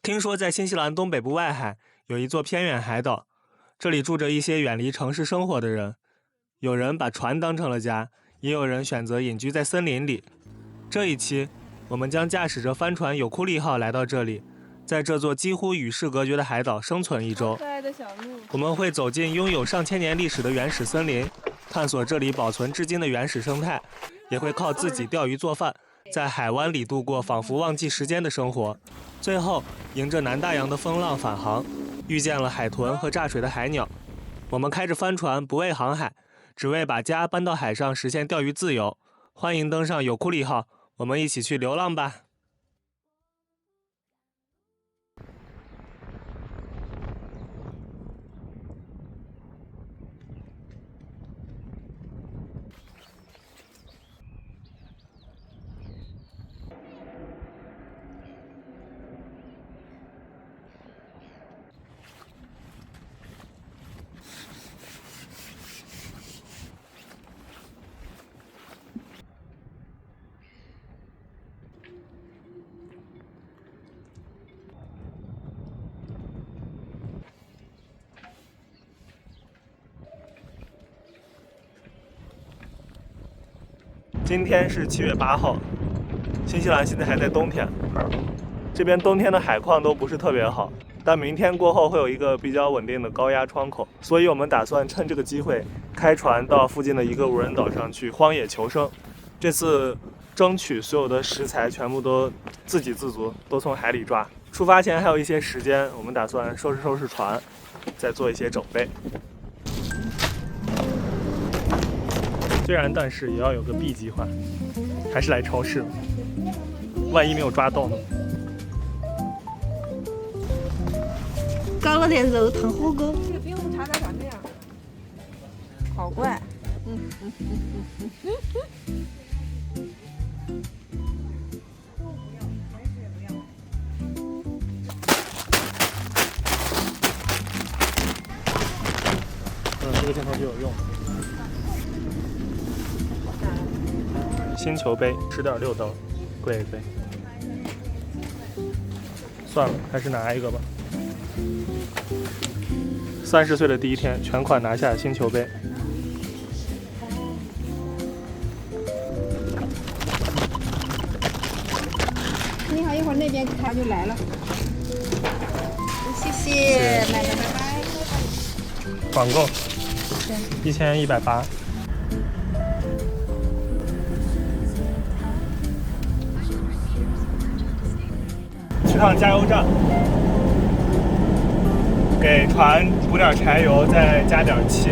听说在新西兰东北部外海有一座偏远海岛，这里住着一些远离城市生活的人，有人把船当成了家，也有人选择隐居在森林里。这一期，我们将驾驶着帆船有库利号来到这里，在这座几乎与世隔绝的海岛生存一周。可爱的小鹿，我们会走进拥有上千年历史的原始森林，探索这里保存至今的原始生态，也会靠自己钓鱼做饭，在海湾里度过仿佛忘记时间的生活。最后，迎着南大洋的风浪返航，遇见了海豚和炸水的海鸟。我们开着帆船，不为航海，只为把家搬到海上，实现钓鱼自由。欢迎登上有库利号，我们一起去流浪吧。今天是7月8号，新西兰现在还在冬天，这边冬天的海况都不是特别好，但明天过后会有一个比较稳定的高压窗口，所以我们打算趁这个机会开船到附近的一个无人岛上去荒野求生。这次争取所有的食材全部都自给自足，都从海里抓。出发前还有一些时间，我们打算收拾船，再做一些准备。虽然但是也要有个 B 计划，还是来超市吧，万一没有抓到呢？搞了点肉烫火锅。这个饼插在上面呀，好怪。这个镜头就有用。星球杯10.6刀，贵。算了，还是拿一个吧。30岁的第一天，全款拿下星球杯。你好，一会儿那边他就来了。谢谢，拜拜。网购1180。去趟加油站，给船补点柴油，再加点气。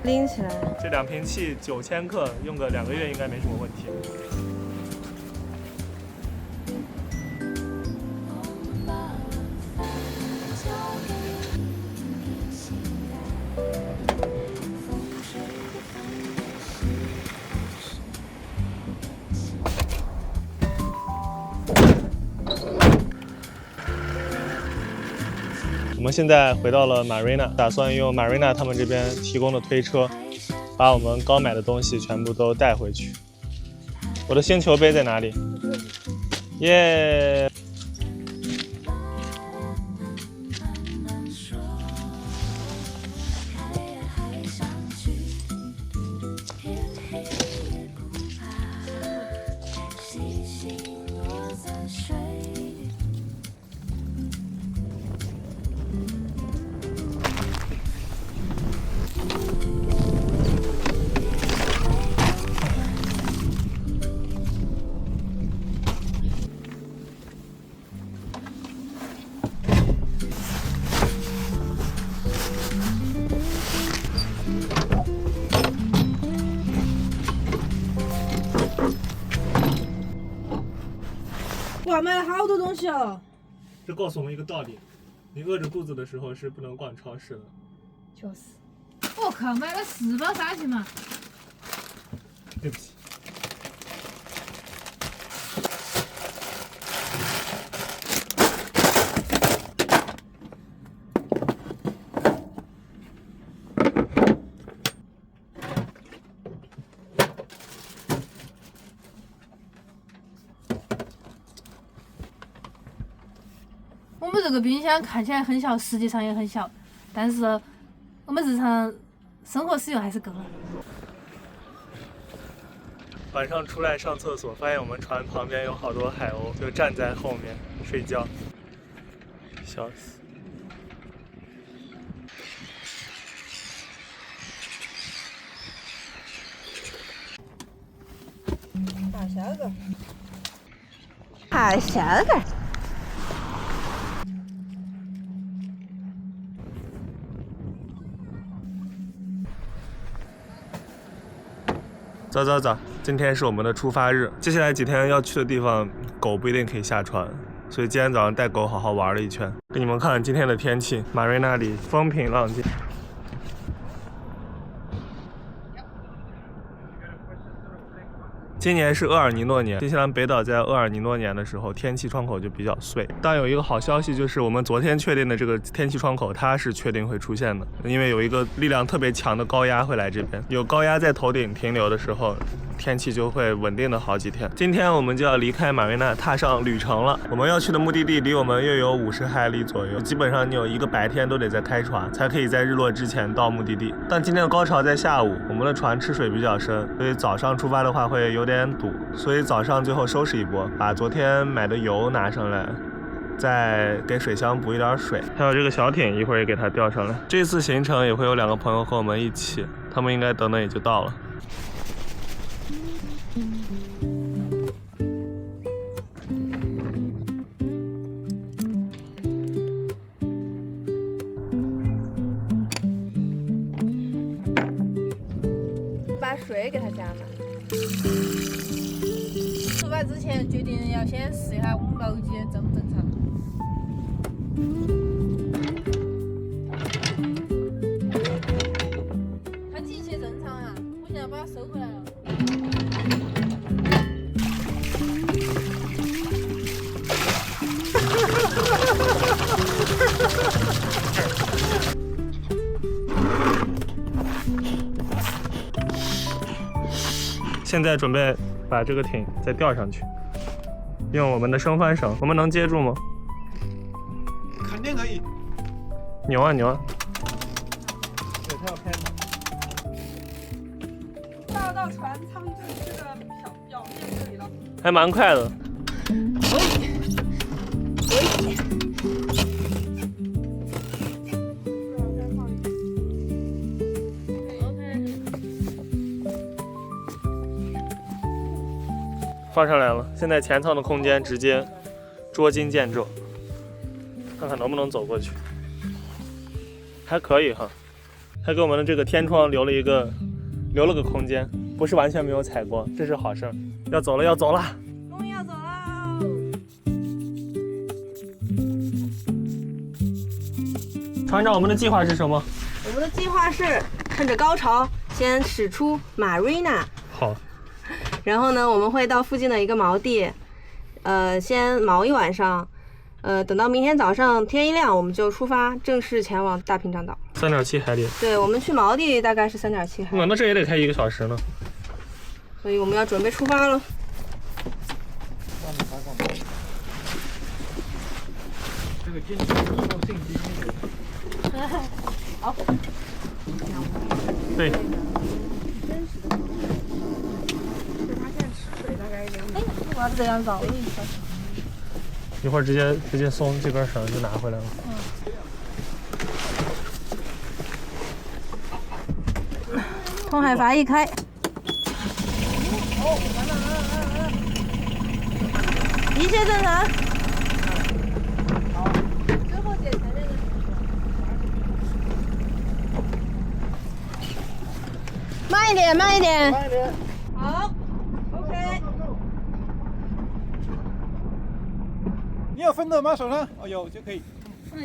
拎起来。这2瓶气9000克，用个2个月应该没什么问题。我们现在回到了 Marina， 打算用 Marina 他们这边提供的推车，把我们刚买的东西全部都带回去。我的星球杯在哪里？耶！哇，买了好多东西哦。这告诉我们一个道理：你饿着肚子的时候是不能逛超市的。就是。我靠，买了4包沙棘嘛！对不起。我们这个冰箱看起来很小，实际上也很小，但是我们日常生活使用还是够了。晚上出来上厕所，发现我们船旁边有好多海鸥，就站在后面睡觉，笑死。大小个，大小个。走走走，今天是我们的出发日。接下来几天要去的地方，狗不一定可以下船，所以今天早上带狗好好玩了一圈。给你们看今天的天气，马瑞那里风平浪静。今年是厄尔尼诺年，新西兰北岛在厄尔尼诺年的时候，天气窗口就比较碎。但有一个好消息，就是我们昨天确定的这个天气窗口，它是确定会出现的，因为有一个力量特别强的高压会来这边。有高压在头顶停留的时候，天气就会稳定的好几天。今天我们就要离开马瑞纳，踏上旅程了。我们要去的目的地离我们约有50海里左右，基本上你有一个白天都得在开船，才可以在日落之前到目的地。但今天的高潮在下午，我们的船吃水比较深，所以早上出发的话会有点堵，所以早上最后收拾一波，把昨天买的油拿上来，再给水箱补一点水。还有这个小艇一会儿也给它吊上来。这次行程也会有2个朋友和我们一起，他们应该等等也就到了。把水给它加满。出发之前决定要先试一下我们楼机正不正常。它机器正常啊，我现在把它收回来了。现在准备把这个艇再吊上去，用我们的升帆绳，我们能接住吗？肯定可以。扭啊扭啊！对，它要开到船舱这个表面这里了。还蛮快的。放上来了，现在前舱的空间直接捉襟见肘，看看能不能走过去，还可以哈，还给我们的这个天窗留了个空间，不是完全没有采光，这是好事儿。要走了，要走了，终于要走了。船长，我们的计划是什么？我们的计划是趁着高潮先驶出马瑞纳。好。然后呢，我们会到附近的一个锚地，先锚一晚上，等到明天早上天一亮，我们就出发，正式前往大屏障岛。3.7海里。对，我们去锚地大概是3.7海里。那这也得开1个小时呢。所以我们要准备出发了。这个天气受信息。好。对。我要这样绕了一圈。一会儿直接松这根绳就拿回来了。通海阀一开。一切正常。最后检查这个。慢一点，慢一点。慢一点。好。OK。你有分的吗？手上？哦，有就可以。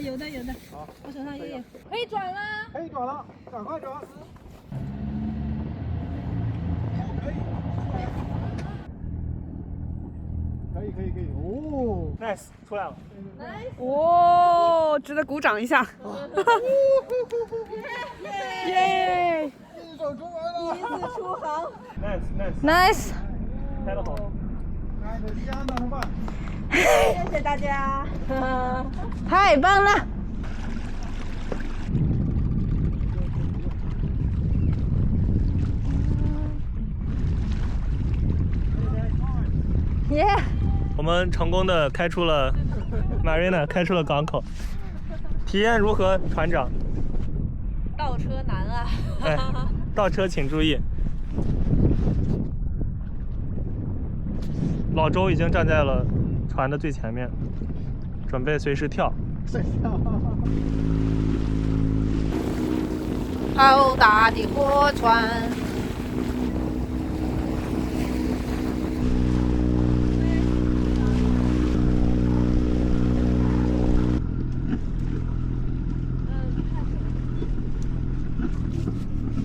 有的。好，我手上也有。可以转啦。可以转了，赶快转。可以。哦 ，nice， 出来了。哦，值得鼓掌一下。耶！一手出来了。第一次出航。nice， 开得好。加油，同志们！谢谢大家。太棒了！耶！我们成功的开出了 Marina， 开出了港口。体验如何，船长？倒车难啊！哎，倒车请注意。老周已经站在了船的最前面，准备随时跳。好大的货船！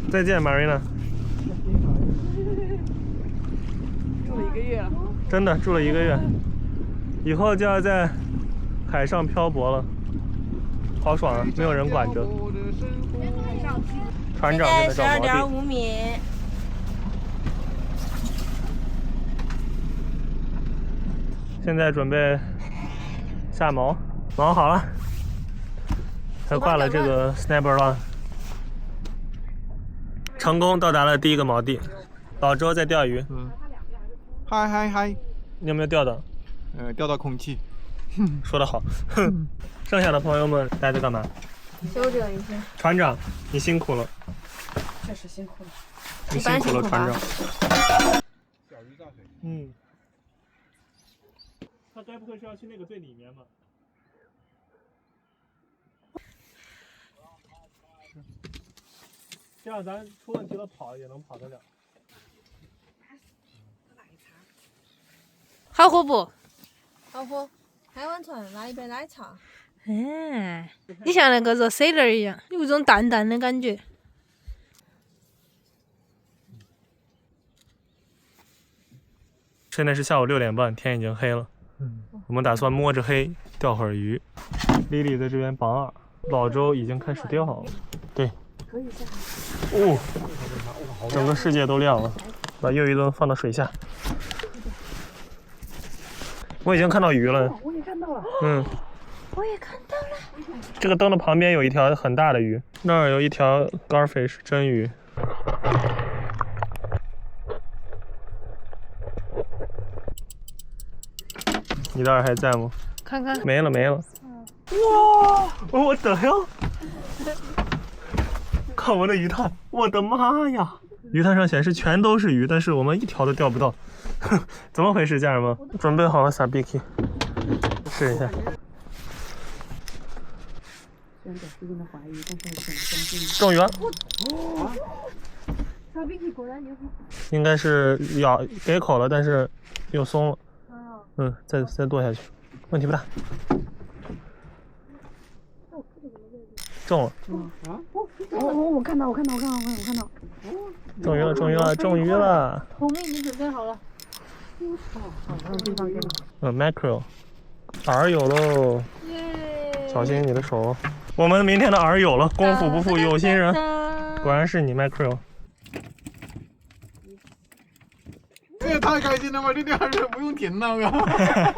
再见 ，Marina。住了1个月了。真的住了1个月，以后就要在海上漂泊了，好爽啊！没有人管着。船长真的找锚地。 12.5米。现在准备下锚，锚好了，还挂了这个 Snapper Line， 成功到达了第1个锚地。老周在钓鱼，嗨，你有没有钓到？钓到空气。说得好。剩下的朋友们待着干嘛？休整一下。船长，你辛苦了。确实辛苦了。你辛苦了，船长。小鱼炸水。嗯。他该不会是要去那个最里面吧？这样咱出问题了跑也能跑得了。好喝不？好喝，海湾船来一杯奶茶。哎，你像那个热 sailor 一样，有一种淡淡的感觉。现在是下午6点半，天已经黑了。我们打算摸着黑钓会儿鱼。丽丽在这边绑饵，老周已经开始钓了。对，可以下。哦，整个世界都亮了。把又一轮放到水下。我已经看到鱼了。我也看到了。嗯。我也看到了。这个灯的旁边有一条很大的鱼，那儿有一条 garfish 真鱼。你的饵还在吗？看看，没了。哇！我的呀！看我的鱼探，我的妈呀！鱼探上显示全都是鱼，但是我们一条都钓不到，怎么回事，家人们？准备好了撒 Biki， 试一下。中鱼了！撒 Biki 果然牛逼。应该是咬给口了，但是又松了。嗯，再剁下去，问题不大。中了。我看到。中鱼了！红已经准备好了。mackerel， 饵有喽！小心你的手。我们明天的饵有了，功夫不负有心人，果然是你 mackerel。这也太开心了吧！这钓是不用停了啊！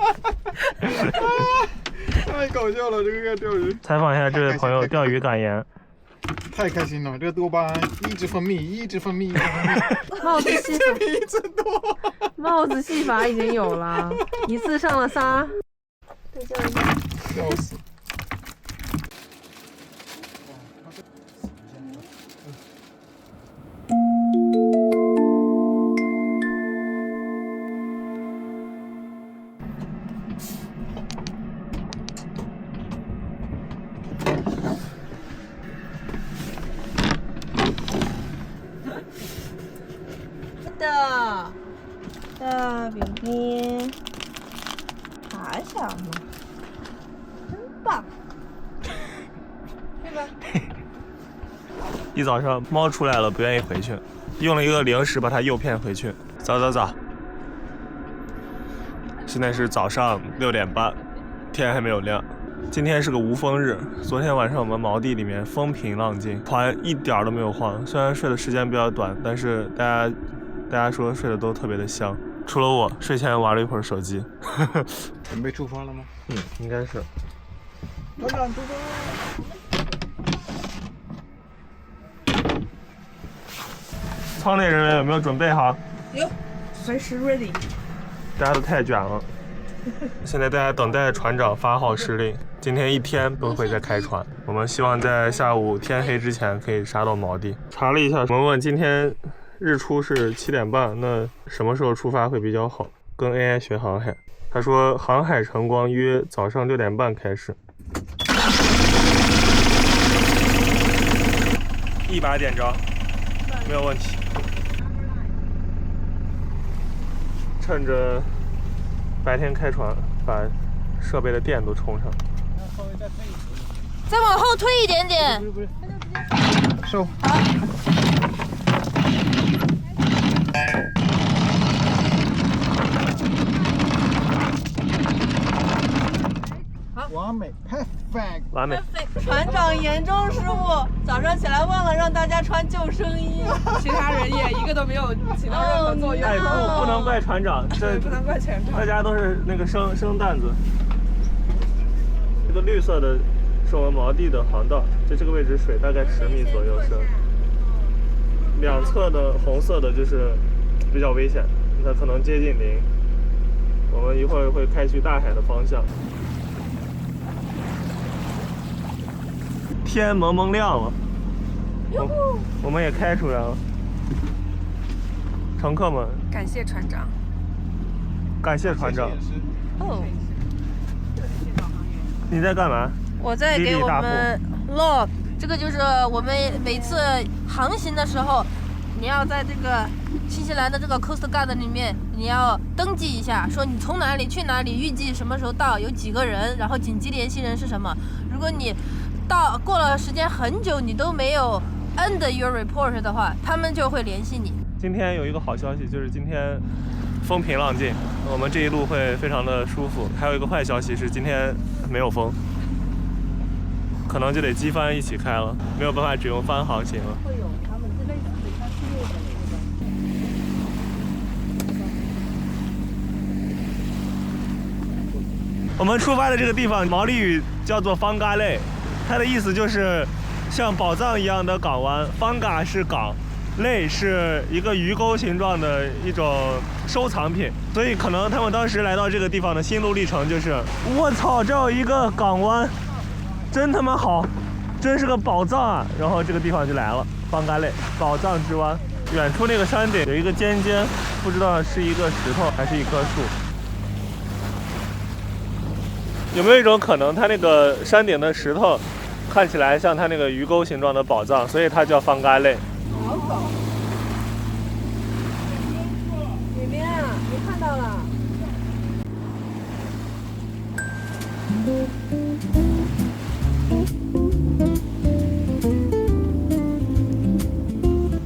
太搞笑了，这个钓鱼。采访一下这位朋友钓鱼感言。太开心了，这个多巴胺一直分泌。帽子戏法一直多。帽子戏法已经有了，一次上了仨。对焦一下。笑死。大饼饼，还小吗？真棒，对吧？一早上猫出来了，不愿意回去，用了一个零食把它诱骗回去。走。现在是早上6点半，天还没有亮。今天是个无风日，昨天晚上我们锚地里面风平浪静，船一点都没有晃。虽然睡的时间比较短，但是大家说睡得都特别的香。除了我，睡前玩了一会儿手机。准备出发了吗？应该是。船长出发。舱内人员有没有准备好？有，随时 ready。大家都太卷了。现在大家等待船长发号施令，今天一天都会再开船。我们希望在下午天黑之前可以杀到锚地。查了一下，我们问今天日出是7点半，那什么时候出发会比较好？跟 AI 学航海，他说航海晨光约早上6点半开始。一把点着，没有问题。趁着白天开船，把设备的电都充上。稍微再退一步。再往后退一点点。不是。收。完美 ，perfect。完美。船长严重失误，早上起来忘了让大家穿救生衣，其他人也一个都没有起到任何作用。哎，不能怪船长，这不能怪船长。大家都是那个生担子。这个绿色的是我们锚地的航道，在这个位置水大概10米左右深。两侧的红色的就是比较危险，它可能接近零。我们一会儿会开去大海的方向。天蒙蒙亮了，我们也开出来了。乘客们，感谢船长。感谢船长。哦，你在干嘛？我在给我们 log， 这个就是我们每次航行的时候，你要在这个新西兰的这个 Coast Guard 里面，你要登记一下，说你从哪里去哪里，预计什么时候到，有几个人，然后紧急联系人是什么。如果你过了时间很久，你都没有 end your report 的话，他们就会联系你。今天有一个好消息，就是今天风平浪静，我们这一路会非常的舒服。还有一个坏消息是今天没有风，可能就得机帆一起开了，没有办法只用帆航行了。会有他们这类似的它系列的我们出发的这个地方毛利语叫做方嘎类，它的意思就是像宝藏一样的港湾。方嘎是港，类是一个鱼钩形状的一种收藏品，所以可能他们当时来到这个地方的心路历程就是：我操，这有一个港湾，真他妈好，真是个宝藏啊！然后这个地方就来了，方嘎类，宝藏之湾。远处那个山顶有一个尖尖，不知道是一个石头还是一棵树。有没有一种可能，它那个山顶的石头看起来像它那个鱼钩形状的宝藏，所以它叫方嘎类？好狗。里面啊，你看到了。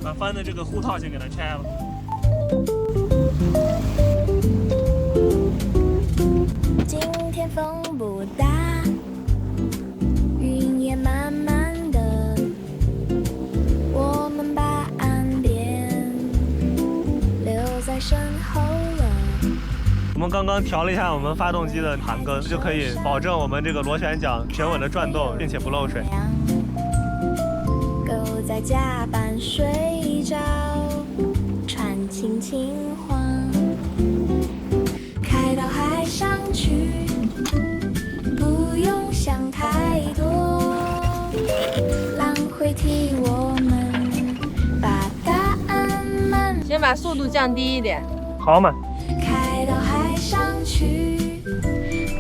把帆的这个护套先给它拆了。今天风不大，云也慢慢的，我们把岸边留在身后了。我们刚刚调了一下我们发动机的盘根，就可以保证我们这个螺旋桨平稳的转动，并且不漏水。狗在甲板睡着，船轻轻晃，开到海上去，不用想太多，浪会替我们把答案慢先把速度降低一点。好嘛。开到海上去，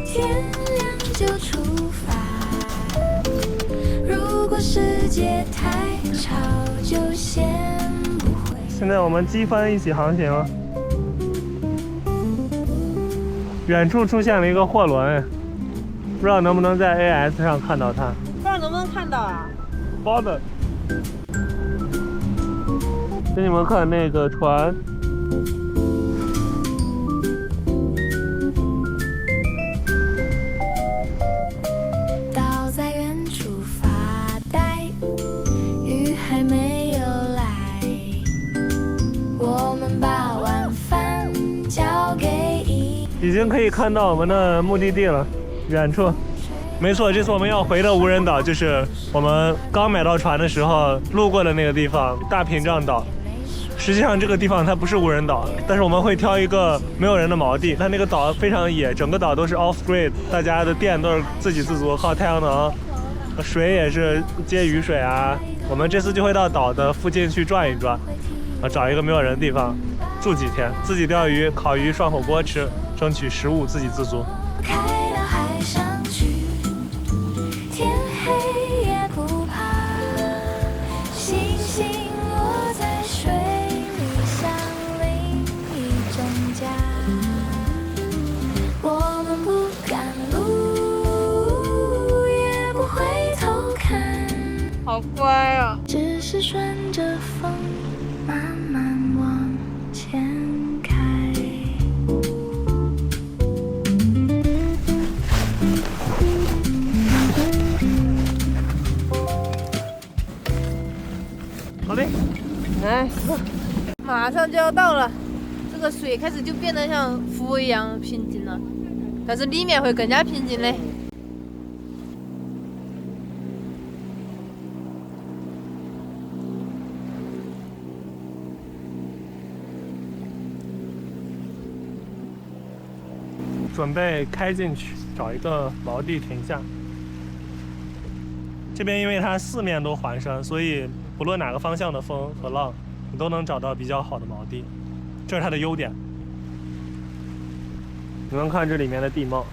天亮就出发。如果世界太吵，就先不回。现在我们机帆一起航行了。远处出现了一个货轮，不知道能不能在 AS 上看到它。不知道能不能看到啊？包的。给你们看那个船。倒在远处发呆，雨还没有来，我们把晚饭交给已经可以看到我们的目的地了，远处没错，这次我们要回的无人岛就是我们刚买到船的时候路过的那个地方，大屏障岛。实际上这个地方它不是无人岛，但是我们会挑一个没有人的锚地。它那个岛非常野，整个岛都是 off grid， 大家的电都是自给自足，靠太阳能，水也是接雨水啊。我们这次就会到岛的附近去转一转，找一个没有人的地方住几天，自己钓鱼、烤鱼、涮火锅吃，争取食物自给自足。开到海上去，天黑也不怕，星星落在水里，像另一种家。我们不赶路，也不回头看，好乖啊！只是顺着风慢慢往前开。好嘞，来，马上就要到了，这个水开始就变得像湖一样平静了，但是里面会更加平静嘞。准备开进去，找一个锚地停下。这边因为它四面都环山，所以不论哪个方向的风和浪，你都能找到比较好的锚地，这是它的优点。你们看这里面的地貌，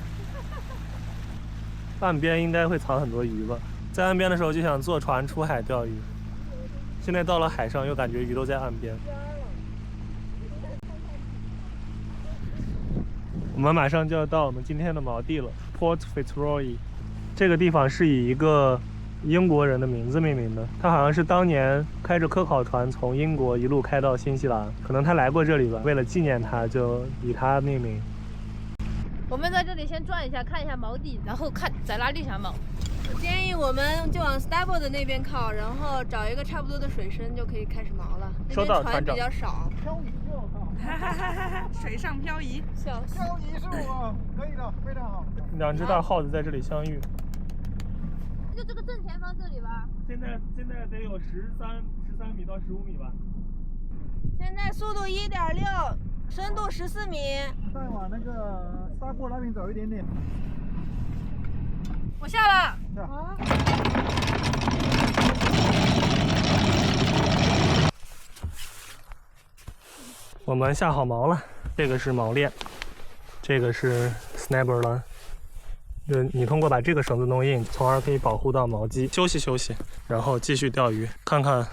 岸边应该会藏很多鱼吧？在岸边的时候就想坐船出海钓鱼，现在到了海上又感觉鱼都在岸边。我们马上就要到我们今天的锚地了 ，Port Fitzroy。这个地方是以一个英国人的名字命名的，他好像是当年开着科考船从英国一路开到新西兰，可能他来过这里吧，为了纪念他，就以他命名。我们在这里先转一下，看一下锚地，然后看在哪里下锚。建议我们就往 starboard 那边靠，然后找一个差不多的水深就可以开始锚了。收到，船比船长。较少。漂移，我靠！水上漂移，笑死。漂移是我，可以的，非常好。两只大耗子在这里相遇。就这个正前方这里吧。现在得有13米到15米吧。现在速度1.6，深度14米。再往那个沙坡那边走一点点。我下了。啊！我们下好锚了，这个是锚链，这个是 snapper 栏。你通过把这个绳子弄硬，从而可以保护到锚机。休息休息，然后继续钓鱼，看看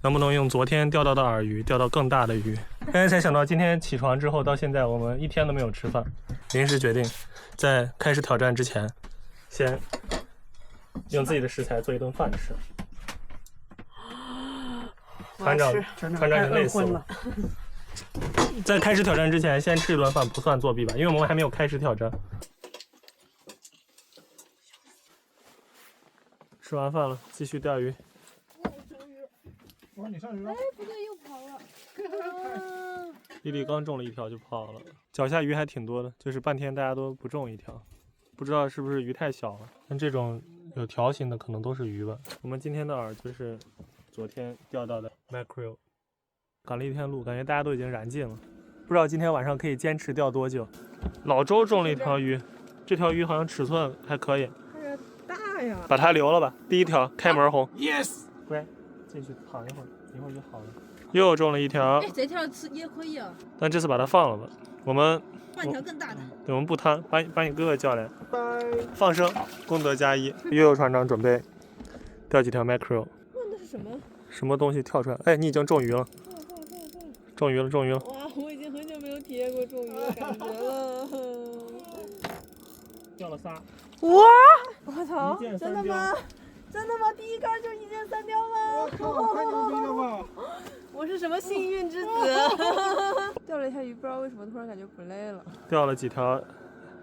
能不能用昨天钓到的饵鱼钓到更大的鱼。刚才才想到，今天起床之后到现在，我们一天都没有吃饭，临时决定在开始挑战之前，先用自己的食材做一顿饭吃。船长已经累死了。在开始挑战之前，先吃一顿饭不算作弊吧，因为我们还没有开始挑战。吃完饭了，继续钓鱼。哇，你上鱼了？哎，不对，又跑了。丽丽刚中了一条就跑了，脚下鱼还挺多的，就是半天大家都不中一条，不知道是不是鱼太小了。但这种有条形的可能都是鱼吧。我们今天的饵就是昨天钓到的 mackerel， 赶了一天路，感觉大家都已经燃尽了，不知道今天晚上可以坚持钓多久。老周中了一条鱼，这条鱼好像尺寸还可以，大呀！把它留了吧。第一条开门红 ，yes， 乖，进去躺一会儿，一会儿就好了。又中了一条哎，，这条吃也可以啊，但这次把它放了吧。我们换条更大的。对，我们不贪，把你哥哥叫来，拜。放生，功德加1。悠悠船长准备钓几条 mackerel。那是什么？什么东西跳出来？哎，你已经中鱼了，中鱼了，中鱼了。哇，我已经很久没有体验过中鱼的感觉了。钓了仨。哇！我操！一箭真的三雕吗？真的吗？第一杆就1箭3雕吗？我靠，太牛逼了吧！我是什么幸运之子？钓了一下鱼，不知道为什么突然感觉不累了。钓了几条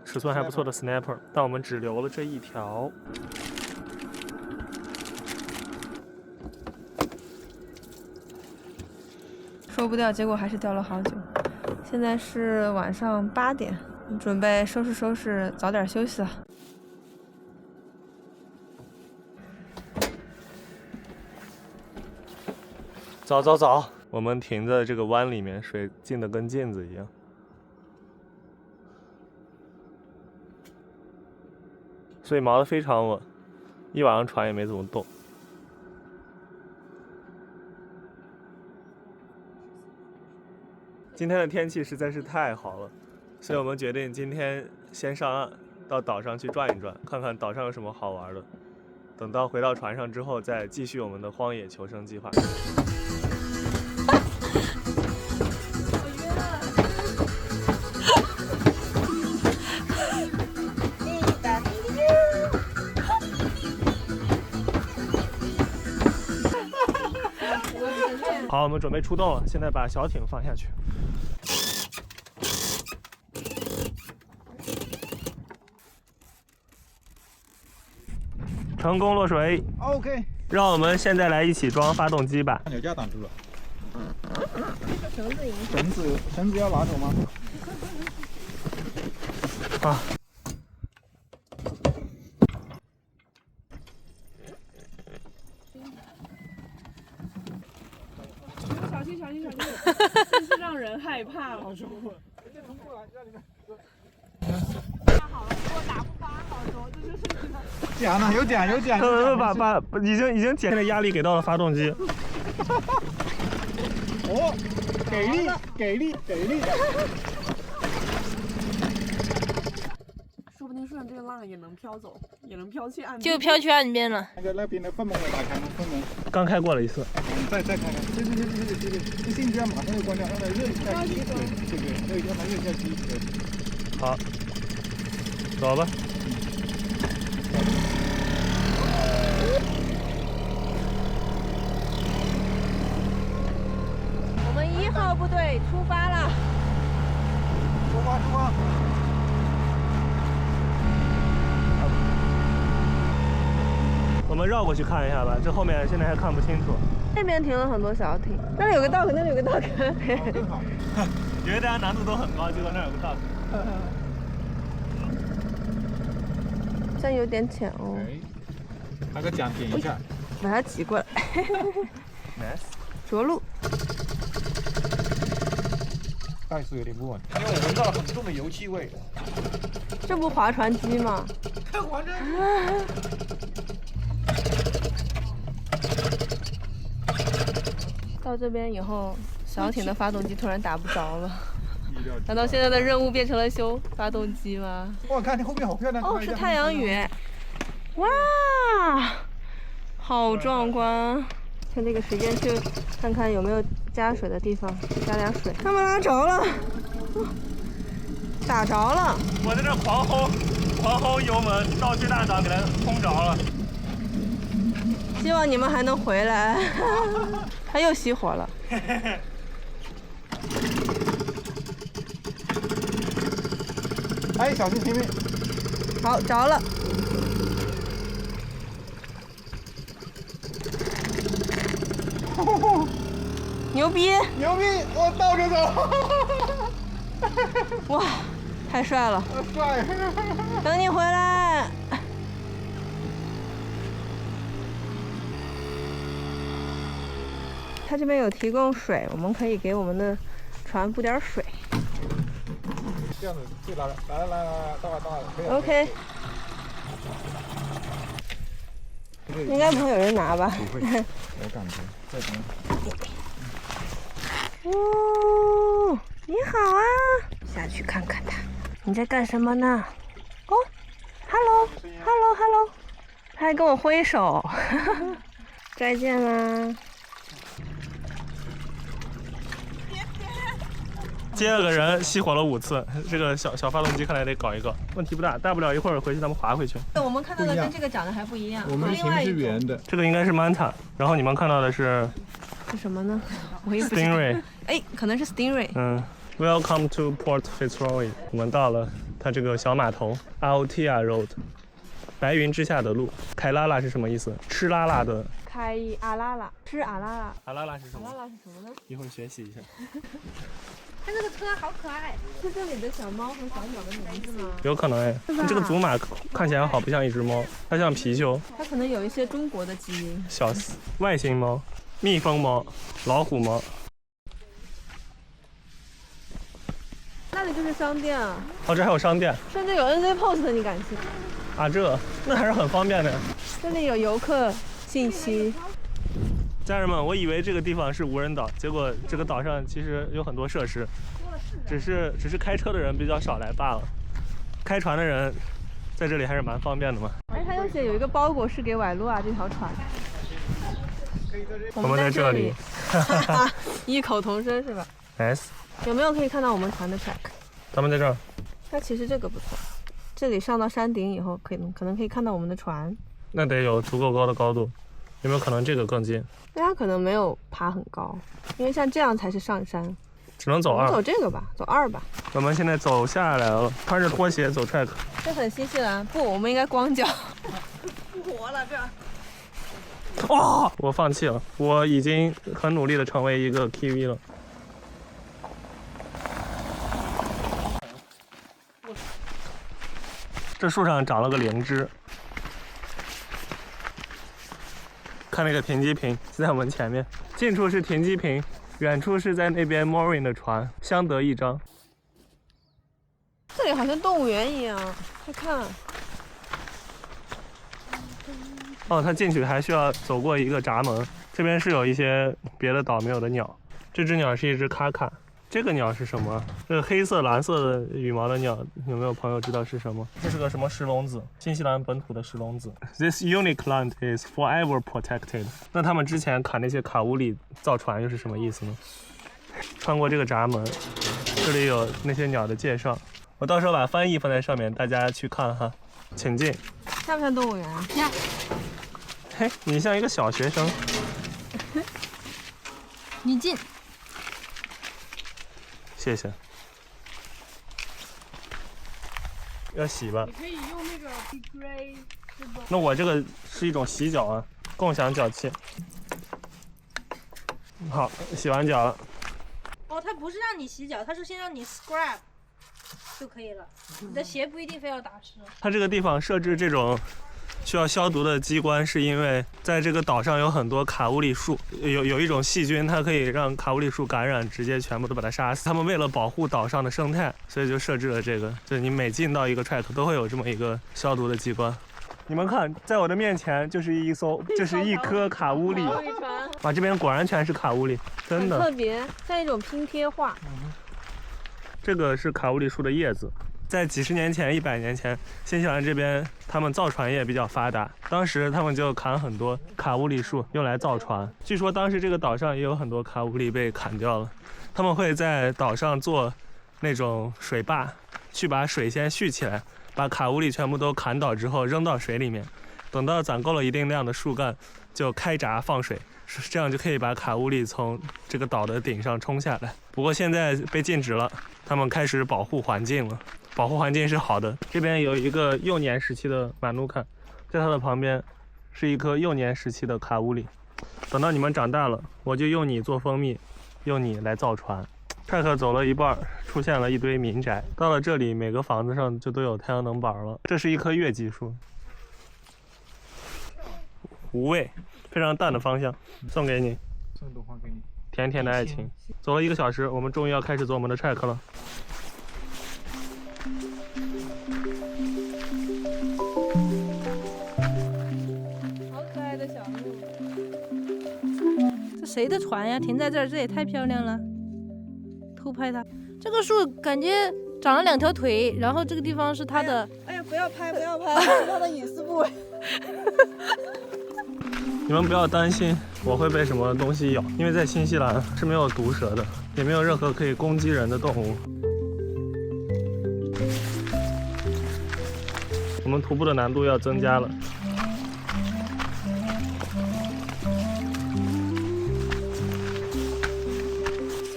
尺寸还不错的 snapper， 但我们只留了这一条。收不掉，结果还是钓了好久。现在是晚上8点，准备收拾收拾，早点休息了。走走走，我们停在这个湾里面，水静得跟镜子一样。所以锚得非常稳，一晚上船也没怎么动。今天的天气实在是太好了，所以我们决定今天先上岸，到岛上去转一转，看看岛上有什么好玩的。等到回到船上之后，再继续我们的荒野求生计划。好，我们准备出动了，现在把小艇放下去。成功落水。OK， 让我们现在来一起装发动机吧。按钮架挡住了。绳子要拿走吗？啊。小心小心小心，真是让人害怕了。太好了，给我打不发老周，这就是你的。桨呢？有桨有桨。把已经减了压力给到了发动机。哦，给力给力给力！说不定顺着这个浪也能飘走，也能飘去岸边。就飘去岸边了。那边的分门也打开吗？分门。刚开过了一次。再看看，对，这信箱马上就关掉，让它热一下机。对，让它热一下机。对。好，走吧。我们1号部队出发了。出发！我们绕过去看一下吧，这后面现在还看不清楚。那边停了很多小艇，那里有个 dock， 那里有个 dock。更好。以为大家难度都很高，结果那儿有个 dock。好像有点浅哦。拿个桨点一下。把它挤过来。Nice。着陆。概速有点不稳，因为我闻到了很重的油气味。这不划船机吗？划船到这边以后，小艇的发动机突然打不着了。难道现在的任务变成了修发动机吗？哇，看你后面好漂亮！哦，是太阳雨。哇，好壮观！趁这个时间去看看有没有加水的地方，加点水。他们拉着了，打着了。我在这狂轰油门，到最大档给它轰着了。希望你们还能回来。它又熄火了。哎，小心前面。好，着了。牛逼！牛逼！我倒着走。哇，太帅了！帅！等你回来。他这边有提供水，我们可以给我们的船补点水。这样子就来，到了，可以了。OK。应该不会有人拿吧？不会，我感觉。再等。哦，你好啊！下去看看他，你在干什么呢？哦 ，Hello，他还跟我挥手。再见啦！接了个人，熄火了5次，这个小发动机看来得搞一个，问题不大，大不了一会儿回去咱们划回去。我们看到的跟这个长得还不一样。我们前面是圆的，这个应该是 Manta， 然后你们看到的是什么呢？我也不知道。Stingray。哎，可能是 Stingray。Welcome to Port Fitzroy， 我们到了它这个小码头 Aotea Road， 白云之下的路。凯拉拉是什么意思？吃拉拉的。开阿拉拉，吃阿拉拉。阿拉拉是什么？阿拉拉是什么呢？一会儿学习一下。它这个车好可爱，是这里的小猫和小鸟的名字吗？有可能哎，这个祖马看起来好不像一只猫，它像貔貅。它可能有一些中国的基因。笑死，外星猫。蜜蜂猫、老虎猫。那里就是商店啊，哦，这还有商店甚至有 NZ Post， 你敢信？啊，那还是很方便的。这里有游客信息。家人们，我以为这个地方是无人岛，结果这个岛上其实有很多设施，只是开车的人比较少来罢了。开船的人在这里还是蛮方便的嘛。哎，他又写有一个包裹是给瓦卢瓦这条船。我们在这里，异口同声是吧？ S， 有没有可以看到我们船的 track？ 咱们在这儿。那其实这个不错，这里上到山顶以后，可能可以看到我们的船。那得有足够高的高度，有没有可能这个更近？但它可能没有爬很高，因为像这样才是上山。只能走我们2。走这个吧，走2吧。我们现在走下来了，穿着拖鞋走 track。这很新西兰，不，我们应该光脚。复活了这儿。哦，我放弃了，我已经很努力的成为一个 Kiwi 了。这树上长了个灵芝，看那个停机坪就在我们前面，近处是停机坪，远处是在那边 mooring 的船，相得益彰。这里好像动物园一样，快看。哦，它进去还需要走过一个闸门，这边是有一些别的岛没有的鸟。这只鸟是一只卡卡，这个鸟是什么？这个黑色、蓝色的羽毛的鸟，有没有朋友知道是什么？这是个什么石龙子？新西兰本土的石龙子。This unique plant is forever protected。那他们之前砍那些卡乌里造船又是什么意思呢？穿过这个闸门，这里有那些鸟的介绍。我到时候把翻译放在上面，大家去看哈。请进。像不像动物园啊？呀，嘿，你像一个小学生。你进。谢谢。要洗吧？你可以用那个 Grey。那我这个是一种洗脚啊，共享脚器。好，洗完脚了。哦，它不是让你洗脚，它是先让你 scrub 就可以了。你的鞋不一定非要打湿。它这个地方设置这种需要消毒的机关，是因为在这个岛上有很多卡乌里树，有一种细菌，它可以让卡乌里树感染，直接全部都把它杀死。他们为了保护岛上的生态，所以就设置了这个，就是你每进到一个 track 都会有这么一个消毒的机关。你们看，在我的面前就是一颗卡乌里，哇，这边果然全是卡乌里，真的。很特别，像一种拼贴画。这个是卡乌里树的叶子。在几十年前、100年前，新西兰这边他们造船业比较发达，当时他们就砍很多卡乌里树用来造船。据说当时这个岛上也有很多卡乌里被砍掉了，他们会在岛上做那种水坝，去把水先蓄起来，把卡乌里全部都砍倒之后扔到水里面，等到攒够了一定量的树干，就开闸放水，这样就可以把卡乌里从这个岛的顶上冲下来。不过现在被禁止了，他们开始保护环境了。保护环境是好的。这边有一个幼年时期的马努坎，在它的旁边是一颗幼年时期的卡乌里。等到你们长大了，我就用你做蜂蜜，用你来造船。track走了一半，出现了一堆民宅。到了这里，每个房子上就都有太阳能板了。这是一棵月季树，无味，非常淡的芳香，送给你，送朵花给你。甜甜的爱情。走了1个小时，我们终于要开始走我们的 track 了。好可爱的小鹿。这谁的船呀？停在这儿，这也太漂亮了。偷拍它。这个树感觉长了2条腿，然后这个地方是它的。哎呀，不要拍，不要拍，是它的隐私部位。你们不要担心我会被什么东西咬，因为在新西兰是没有毒蛇的，也没有任何可以攻击人的动物。我们徒步的难度要增加了。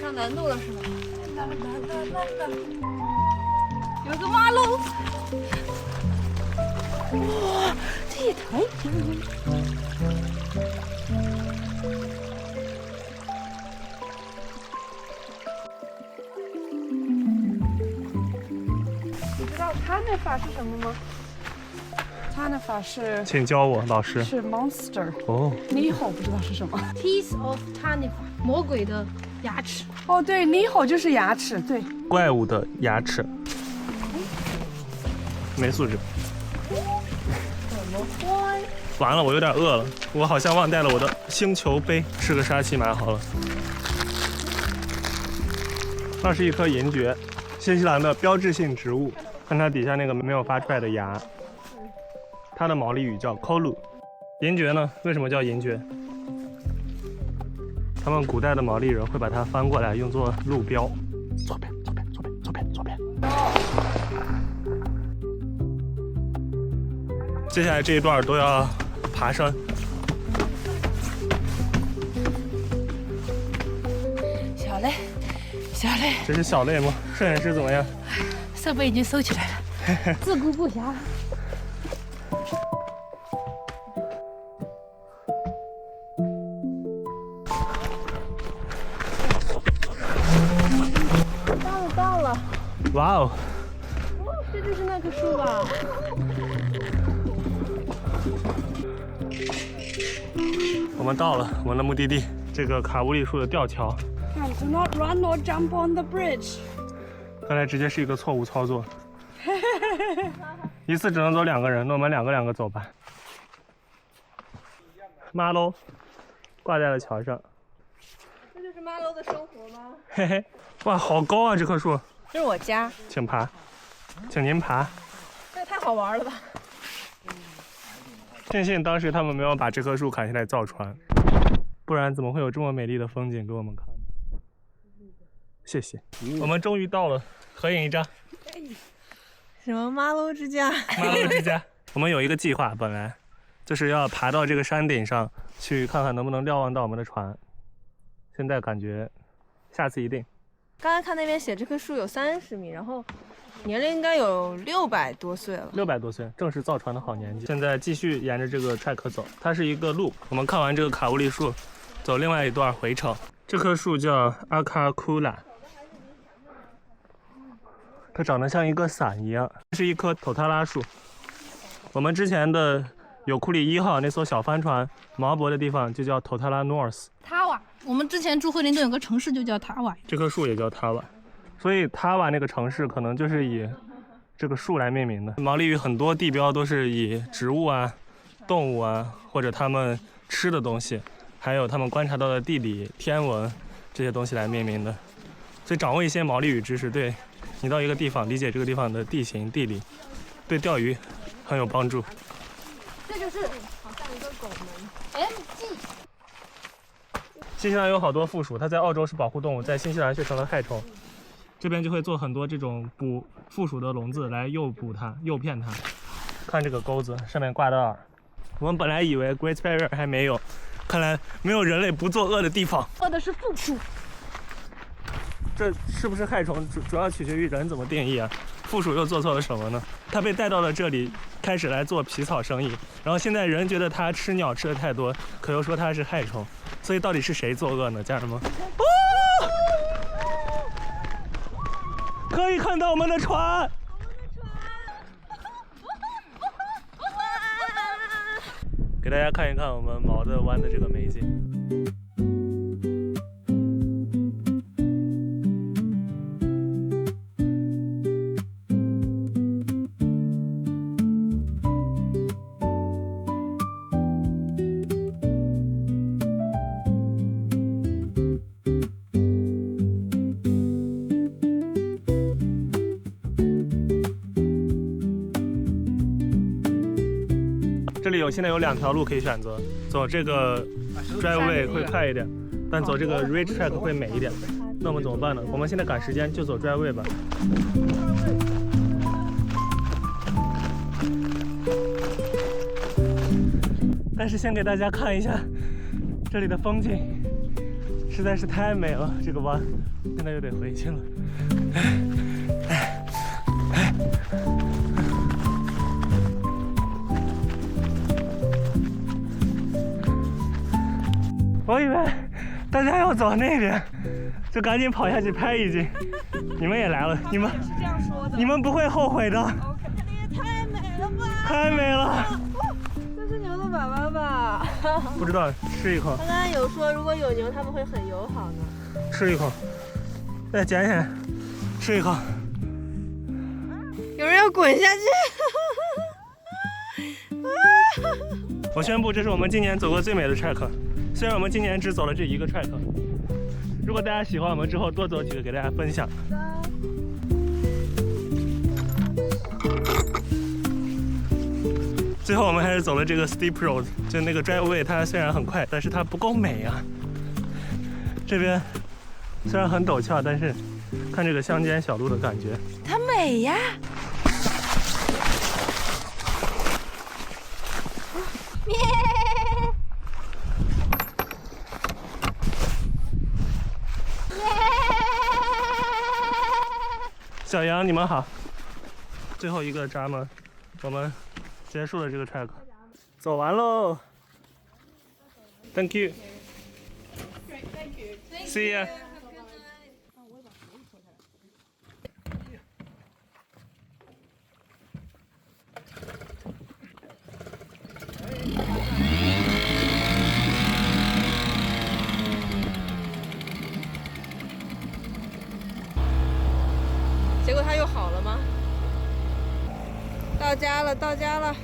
上难度了是吧？有个马路。哇，这也太漂亮了。你知道他那法是什么吗？他呢？法是，请教我，老师。是 monster。哦，猕猴不知道是什么。 Teeth of Tanifa， 魔鬼的牙齿。哦，对，猕猴就是牙齿，对。怪物的牙齿。没素质。完了，我有点饿了，我好像忘带了我的星球杯，吃个沙琪玛好了。那是一颗银蕨，新西兰的标志性植物。看它底下那个没有发出来的芽，它的毛利语叫 kolu。银蕨呢，为什么叫银蕨？他们古代的毛利人会把它翻过来用作路标。左边，左边，左边，左边，左边。接下来这一段都要爬山。小累，小累，这是小累吗？摄影师怎么样？设备已经收起来了，自顾不暇。到了！哇哦！这就是那棵树吧？我们到了我们的目的地，这个卡乌里树的吊桥。Do not run or jump on the bridge。刚才直接是一个错误操作，一次只能走2个人，那我们两个走吧。马喽，挂在了桥上。这就是马喽的生活吗？嘿嘿，哇，好高啊！这棵树。这是我家。请爬，请您爬。这也太好玩了吧！庆幸当时他们没有把这棵树砍下来造船，不然怎么会有这么美丽的风景给我们看？谢谢，我们终于到了，合影一张。什么马喽之家？马喽之家。我们有一个计划，本来就是要爬到这个山顶上去看看能不能瞭望到我们的船。现在感觉下次一定。刚才看那边写这棵树有30米，然后年龄应该有600多岁了。600多岁，正是造船的好年纪。现在继续沿着这个 track 走，它是一个路。我们看完这个卡乌里树，走另外一段回程。这棵树叫阿卡库拉，它长得像一个伞一样，这是一棵头塔拉树。我们之前的有库里1号那艘小帆船锚泊的地方就叫头塔拉 North。塔瓦，我们之前住惠灵顿有个城市就叫塔瓦，这棵树也叫塔瓦，所以塔瓦那个城市可能就是以这个树来命名的。毛利语很多地标都是以植物啊、动物啊，或者他们吃的东西，还有他们观察到的地理、天文这些东西来命名的。所以掌握一些毛利语知识，对你到一个地方理解这个地方的地形、地理，对钓鱼很有帮助。这就是好像一个拱门 MG。新西兰有好多负鼠，它在澳洲是保护动物，在新西兰却成了害虫。这边就会做很多这种捕负鼠的笼子来诱捕它、诱骗它。看这个钩子上面挂的饵，我们本来以为 Great Barrier 还没有，看来没有人类不作恶的地方。饿的是负鼠。这是不是害虫主要取决于人怎么定义啊？负鼠又做错了什么呢？它被带到了这里，开始来做皮草生意，然后现在人觉得它吃鸟吃的太多，可又说它是害虫，所以到底是谁作恶呢，家人们？哦，可以看到我们的船。给大家看一看我们毛的湾的这个美景。这里现在有2条路可以选择，走这个 driveway 会快一点，但走这个 ridge track 会美一点。那我们怎么办呢？我们现在赶时间，就走 driveway 吧。但是先给大家看一下这里的风景，实在是太美了。这个湾现在又得回去了。我以为大家要走那边，就赶紧跑下去拍一景。你们也来了，你们是这样说的，你们不会后悔的。太美了吧！太美了。粑粑吧？不知道，吃一口，他刚才有说，如果有牛，他们会很友好呢。吃一口，再捡捡，吃一口。有人要滚下去！我宣布，这是我们今年走过最美的 track。虽然我们今年只走了这一个 track， 如果大家喜欢，我们之后多走几个给大家分享。最后我们还是走了这个 steep road， 就那个 driveway， 它虽然很快，但是它不够美啊。这边虽然很陡峭，但是看这个乡间小路的感觉，它美呀。小杨，你们好。最后一个闸门，我们结束了这个 track， 走完喽。Thank you. See ya. 结果它又好了吗？到家了，到家了。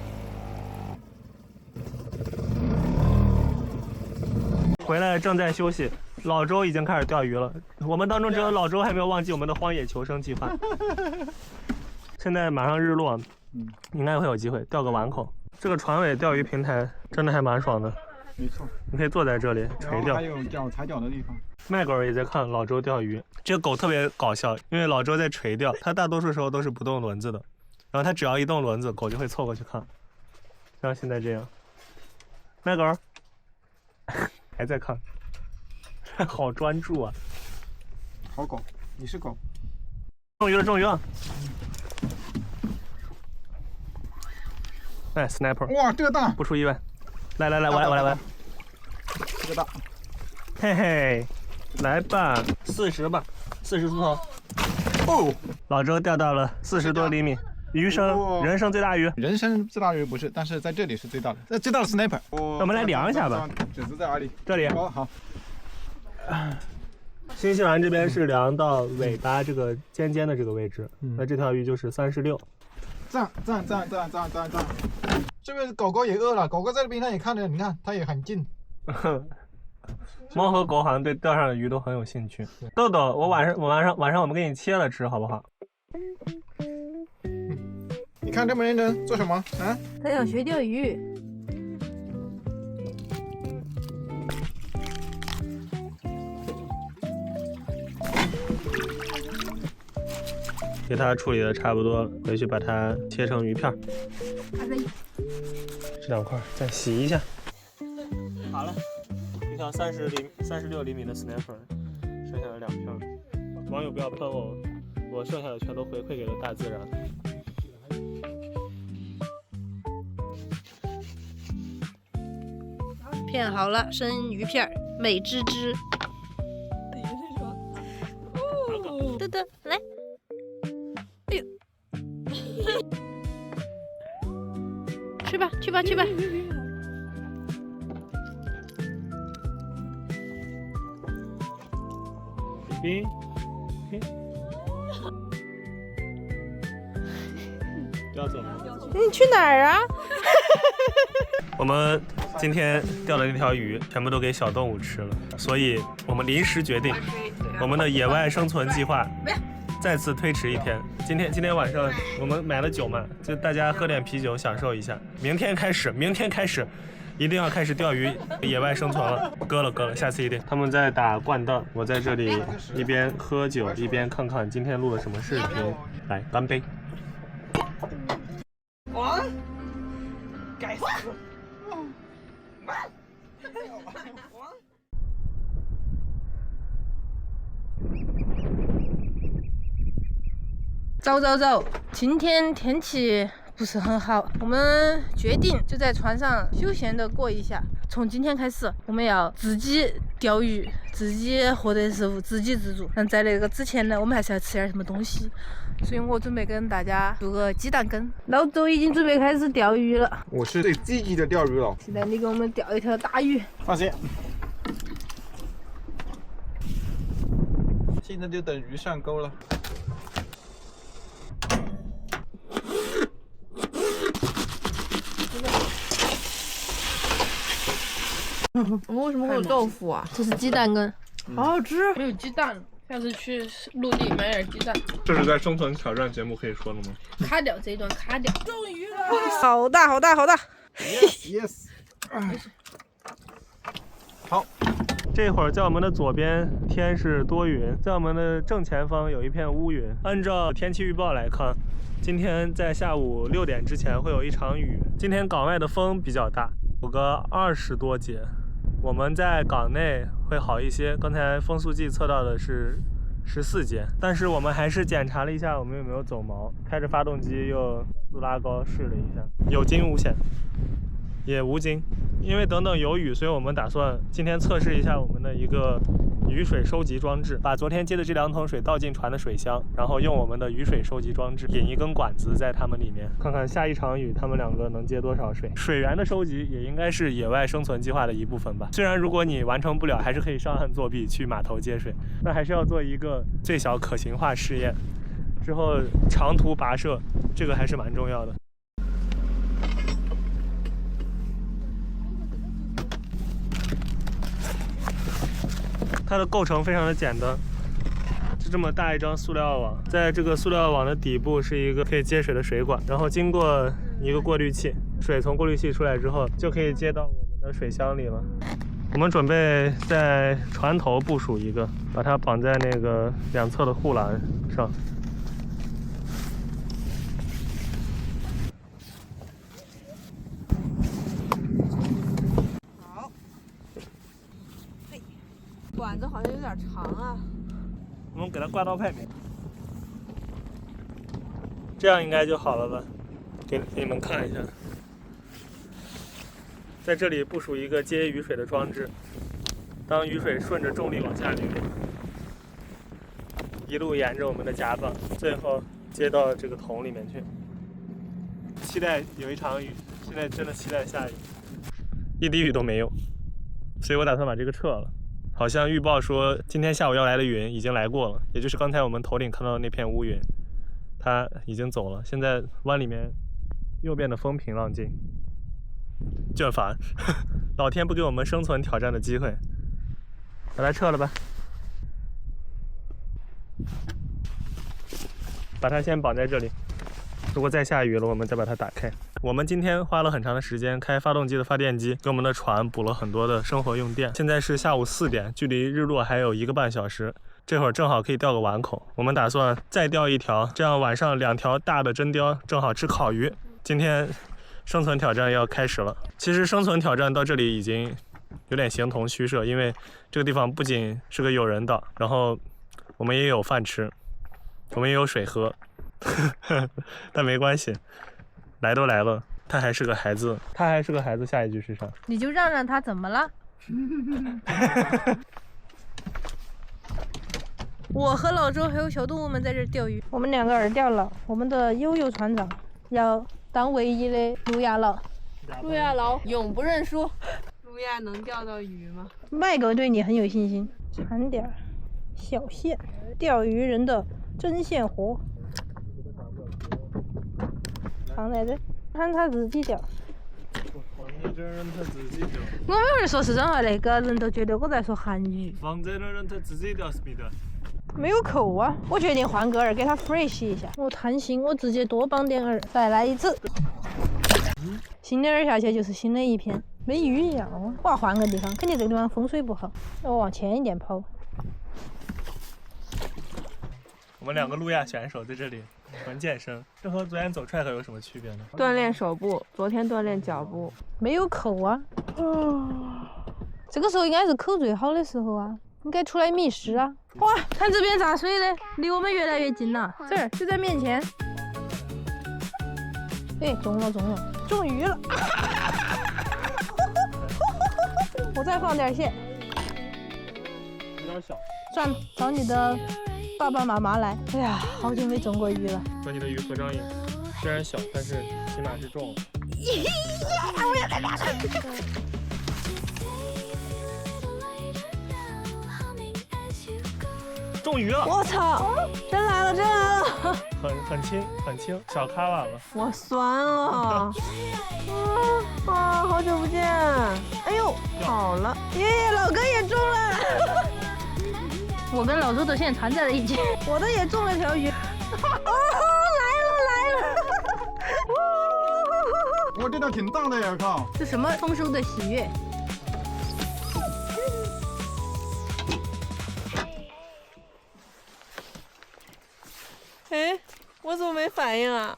回来正在休息，老周已经开始钓鱼了。我们当中只有老周还没有忘记我们的荒野求生计划。现在马上日落，应该会有机会钓个碗口。这个船尾钓鱼平台真的还蛮爽的，没错，你可以坐在这里垂钓。还有踩脚的地方。麦狗也在看老周钓鱼，这个狗特别搞笑，因为老周在垂钓，它大多数时候都是不动轮子的，然后它只要一动轮子，狗就会凑过去看，像现在这样。麦狗还在看，好专注啊！好狗，你是狗。中鱼了，中鱼了！哎 ，sniper！ 哇，这个大，不出意外。来，我来。这个大。嘿嘿，来吧，40吧，40出头。哦，老周钓到了40多厘米，鱼生，人生最大鱼。人生最大鱼不是，但是在这里是最大的，那最大的 sniper。那我们来量一下吧。指子在哪里？这里。哦，好。新西兰这边是量到尾巴这个尖尖的这个位置，那这条鱼就是36。赞！这边狗狗也饿了，狗狗在这边它也看着，你看它也很近。猫和狗好像对钓上的鱼都很有兴趣。豆豆，晚上我们给你切了吃好不好？你看这么认真做什么啊？他想学钓鱼。给它处理的差不多，回去把它切成鱼片。这2块再洗一下。好了，一条36厘米的 sniper， 剩下的2片。网友不要喷我，我剩下的全都回馈给了大自然。片好了，生鱼片，美滋滋。豆豆来。哎呦，去吧。冰，要走吗？你去哪儿啊？我们今天钓的那条鱼全部都给小动物吃了，所以我们临时决定，我们的野外生存计划再次推迟1天。今天晚上我们买了酒嘛，就大家喝点啤酒享受一下。明天开始，一定要开始钓鱼，野外生存了。割了，下次一定。他们在打掼蛋，我在这里一边喝酒一边看看今天录了什么视频。来，干杯！哇，该死！走，今天天气不是很好，我们决定就在船上休闲的过一下。从今天开始，我们要自己钓鱼，自己获得食物，自给自足。但在那个之前呢，我们还是要吃点什么东西。所以我准备跟大家做个鸡蛋羹。老周已经准备开始钓鱼了。我是最积极的钓鱼佬。现在你给我们钓一条大鱼。放心。现在就等鱼上钩了。我们为什么会有豆腐啊？这是鸡蛋羹，好好吃。没有鸡蛋，下次去陆地买点鸡蛋。这是在生存挑战节目可以说的吗？卡掉这一段，卡掉。终于了，好大，好大，好大！ Yes。好。这会儿在我们的左边天是多云，在我们的正前方有一片乌云。按照天气预报来看，今天在下午6点之前会有一场雨。今天港外的风比较大，有个20多节。我们在港内会好一些，刚才风速计测到的是14节，但是我们还是检查了一下我们有没有走锚，开着发动机又速拉高试了一下，有惊无险，也无惊。因为等等有雨，所以我们打算今天测试一下我们的一个雨水收集装置，把昨天接的这2桶水倒进船的水箱，然后用我们的雨水收集装置引一根管子在它们里面，看看下一场雨它们2个能接多少水。水源的收集也应该是野外生存计划的一部分吧。虽然如果你完成不了，还是可以上岸作弊去码头接水，那还是要做一个最小可行化试验。之后长途跋涉，这个还是蛮重要的。它的构成非常的简单，就这么大一张塑料网，在这个塑料网的底部是一个可以接水的水管，然后经过一个过滤器，水从过滤器出来之后就可以接到我们的水箱里了。我们准备在船头部署一个，把它绑在那个2侧的护栏上。管子好像有点长啊。我们给它挂到外面，这样应该就好了吧？给你们看一下，在这里部署一个接雨水的装置，当雨水顺着重力往下流，一路沿着我们的甲板，最后接到这个桶里面去。期待有一场雨，现在真的期待下雨，一滴雨都没有，所以我打算把这个撤了。好像预报说今天下午要来的云已经来过了，也就是刚才我们头顶看到的那片乌云，它已经走了。现在湾里面又变得风平浪静，就很烦，老天不给我们生存挑战的机会，把它撤了吧，把它先绑在这里。如果再下雨了，我们再把它打开。我们今天花了很长的时间开发动机的发电机，给我们的船补了很多的生活用电。现在是下午4点，距离日落还有1个半小时，这会儿正好可以钓个碗口。我们打算再钓一条，这样晚上2条大的真鲷正好吃烤鱼。今天生存挑战要开始了。其实生存挑战到这里已经有点形同虚设，因为这个地方不仅是个有人岛，然后我们也有饭吃，我们也有水喝。但没关系，来都来了，他还是个孩子，他还是个孩子。下一句是啥？你就让他怎么了？我和老周还有小动物们在这儿钓鱼，我们2个饵钓佬，我们的悠悠船长要当唯一的路亚佬。路亚佬永不认输。路亚能钓到鱼吗？麦狗对你很有信心。产点小线，钓鱼人的针线活。放在这，看他自己钓。放在这儿让他自己钓。我没有说是真话，那个人都觉得我在说韩语。放在那儿让他自己钓是没得。没有扣啊！我决定换个饵给他 fresh 一下。我贪心，我直接多绑点饵，再来一次。新的饵下去就是新的一片，没鱼一样啊！我要换个地方，肯定这个地方风水不好，要往前一点跑。我们2个路亚选手在这里纯健身，这和昨天走 track 有什么区别呢？锻炼手部，昨天锻炼脚部。没有扣啊！这个时候应该是口最好的时候啊，应该出来觅食啊！哇，看这边咋水的，离我们越来越近了，这儿就在面前。哎，中了，中鱼了！我再放点蟹。有点小。算了，找你的爸爸妈妈来。哎呀，好久没中过鱼了。和你的鱼合张影，虽然小，但是起码是中了。我也在俩。中鱼了！我操，真来了，真来了！很轻，小卡瓦了。我酸了。好久不见！哎呦，好了，耶，老哥也中了。我跟老周的现在缠在了一起，我的也中了条鱼。哦，来了！哇，这条挺大的呀，靠！是什么丰收的喜悦？哎，我怎么没反应啊？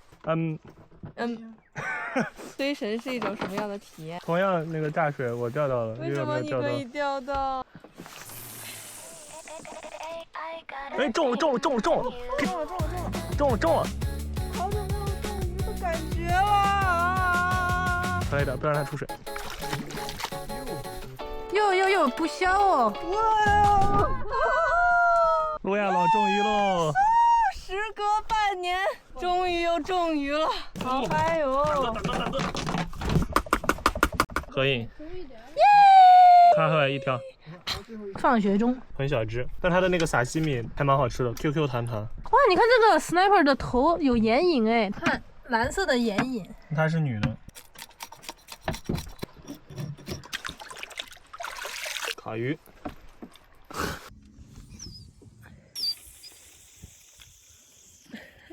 堆神是一种什么样的体验？同样那个炸水我钓到了，为什么你可以钓到？哎，中了！中了！好久没有中鱼的感觉了。可以的，不要让它出水。哟，不小哦！哇！路亚老中鱼喽！时隔半年，终于又中鱼了，好嗨哟！合影。卡海一条，放学中。很小只，但它的那个撒西米还蛮好吃的 ，QQ 弹弹。哇，你看这个 sniper 的头有眼影哎，看蓝色的眼影。它是女的。烤鱼。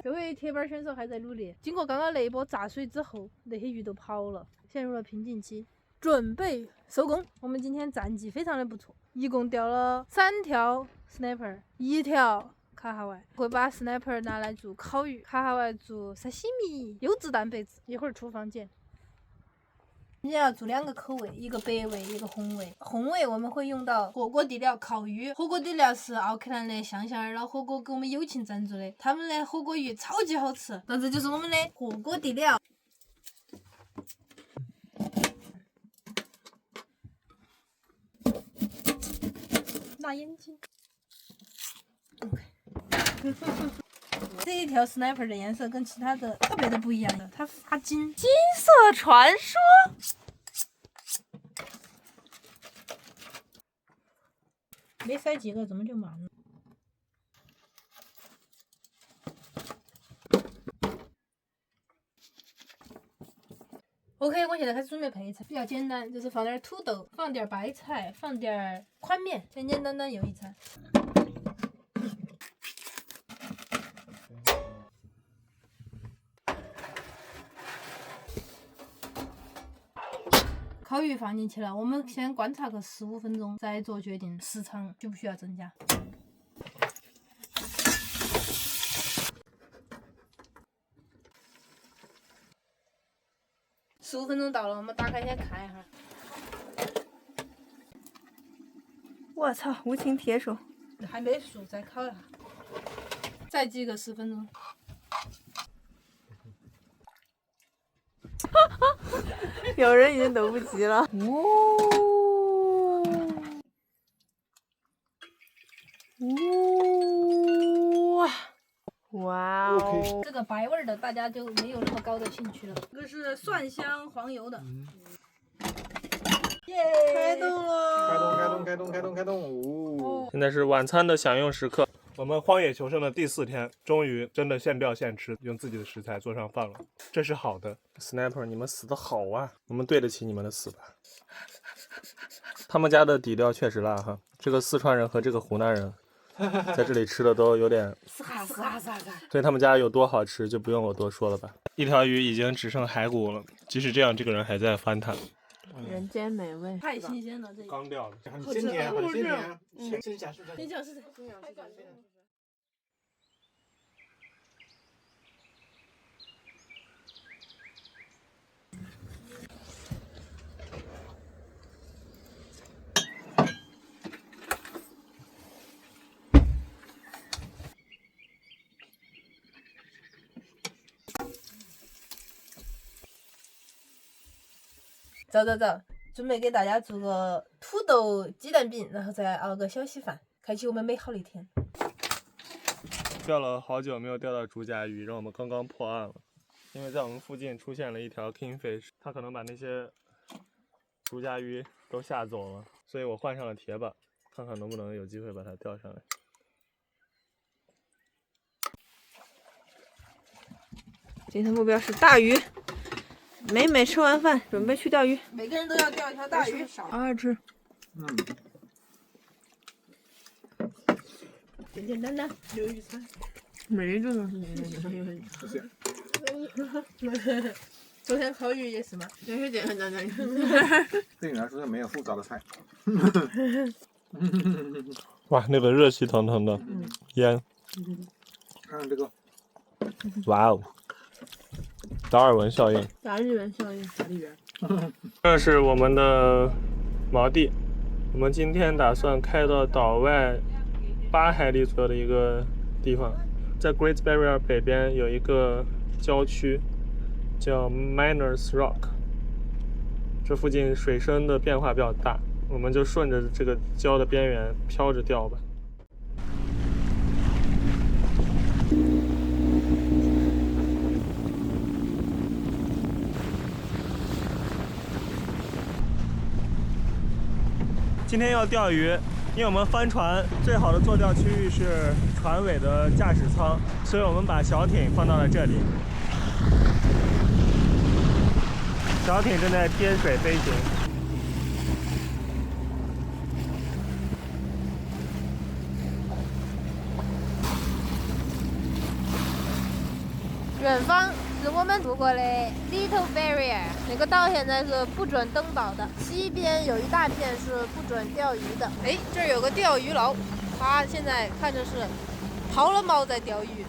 这位铁板选手还在努力，经过刚刚那一波炸水之后，那些鱼都跑了，陷入了瓶颈期，准备收工。我们今天战绩非常的不错，一共钓了3条 sniper， 1条卡哈外，会把 sniper 拿来做烤鱼，卡哈外做沙西米，优质蛋白质。一会儿厨房见。今天要做2个口味，一个白味，一个红味。红味我们会用到火锅底料烤鱼，火锅底料是奥克兰的香香儿老火锅给我们友情赞助的，他们的火锅鱼超级好吃。那这就是我们的火锅底料。辣眼睛。这一条 sniper 的颜色跟其他的特别的不一样的，它发金，金色传说。没塞几个，怎么就满了？OK， 我现在开始准备配菜，比较简单，就是放点土豆，放点白菜，放点宽面，简简单单又一餐。烤鱼放进去了，我们先观察个15分钟，再做决定时长需不需要增加。15分钟到了，我们打开先看一下。我操，无情铁手！还没熟，再烤一下，再记个10分钟。有人已经等不及了。哇哦！这个白味儿的大家就没有那么高的兴趣了。这个是蒜香黄油的。耶！开动了！开动！哦，现在是晚餐的享用时刻。我们荒野求生的第4天，终于真的现钓现吃，用自己的食材做上饭了，这是好的。Sniper， 你们死得好啊！我们对得起你们的死吧。他们家的底料确实辣哈，这个四川人和这个湖南人在这里吃的都有点，所以他们家有多好吃就不用我多说了吧。一条鱼已经只剩骸骨了，即使这样，这个人还在翻腾。人间美味，太新鲜了，这个。刚钓的，很鲜甜，很鲜甜。先讲是走，准备给大家做个土豆鸡蛋饼，然后再熬个小稀饭，开启我们美好的一天。钓了好久没有钓到竹荚鱼，让我们刚刚破案了。因为在我们附近出现了一条 kingfish， 它可能把那些竹荚鱼都吓走了，所以我换上了铁板，看看能不能有机会把它钓上来。今天目标是大鱼。美美吃完饭，准备去钓鱼。每个人都要钓一条大鱼，好好吃。简简单单。鱿鱼餐，每一顿都是简简单单。昨天烤鱼也是吗？也是简简单单。对你来说是没有复杂的菜。哇，那个热气腾腾的烟，看看这个，哇哦！达尔文效应。达尔文效应，啥里边？这是我们的锚地，我们今天打算开到岛外8海里左右的一个地方，在 Great Barrier 北边有一个郊区叫 Miners Rock， 这附近水深的变化比较大，我们就顺着这个礁的边缘飘着钓吧。今天要钓鱼，因为我们帆船最好的坐钓区域是船尾的驾驶舱，所以我们把小艇放到了这里。小艇正在贴水飞行。远方是我们路过的 Little Barrier， 那个岛现在是不准登岛的，西边有一大片是不准钓鱼的。哎，这儿有个钓鱼佬，他现在看着是抛了锚在钓鱼。